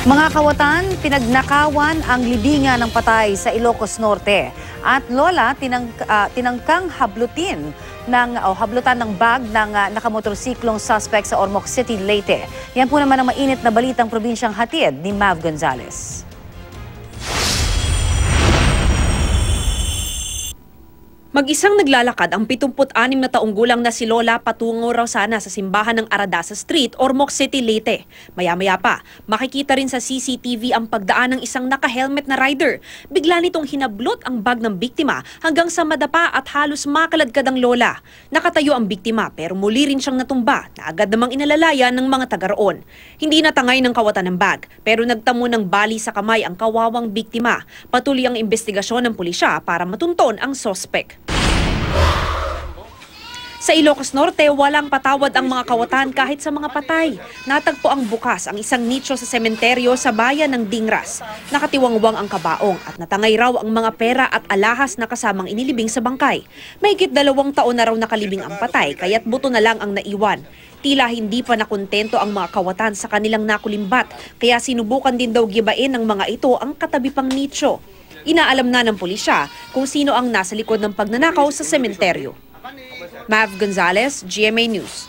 Mga kawatan, pinagnakawan ang libingan ng patay sa Ilocos Norte. At lola, tinangkang hablutan ng bag ng nakamotorsiklong suspect sa Ormoc City, Leyte. Yan po naman ang mainit na balitang probinsyang hatid ni Mav Gonzales. Mag-isang naglalakad ang 76 na taong gulang na si Lola patungo raw sana sa simbahan ng Aradasa Street, Ormoc City, Leyte. Maya-maya pa, makikita rin sa CCTV ang pagdaan ng isang naka-helmet na rider. Bigla nitong hinablot ang bag ng biktima hanggang sa madapa at halos makaladkad ang Lola. Nakatayo ang biktima pero muli rin siyang natumba na agad namang inalalayan ng mga taga-roon. Hindi natangay ng kawatan ng bag pero nagtamo ng bali sa kamay ang kawawang biktima. Patuloy ang investigasyon ng pulisya para matunton ang sospek. Sa Ilocos Norte, walang patawad ang mga kawatan kahit sa mga patay. Natagpo ang bukas ang isang nicho sa sementeryo sa bayan ng Dingras. Nakatiwangwang ang kabaong at natangay raw ang mga pera at alahas na kasamang inilibing sa bangkay. Mahigit 2 taon na raw nakalibing ang patay kaya't buto na lang ang naiwan. Tila hindi pa nakontento ang mga kawatan sa kanilang nakulimbat kaya sinubukan din daw gibain ng mga ito ang katabi pang nicho. Inaalam na ng pulisya kung sino ang nasa likod ng pagnanakaw sa sementeryo. Mav Gonzales, GMA News.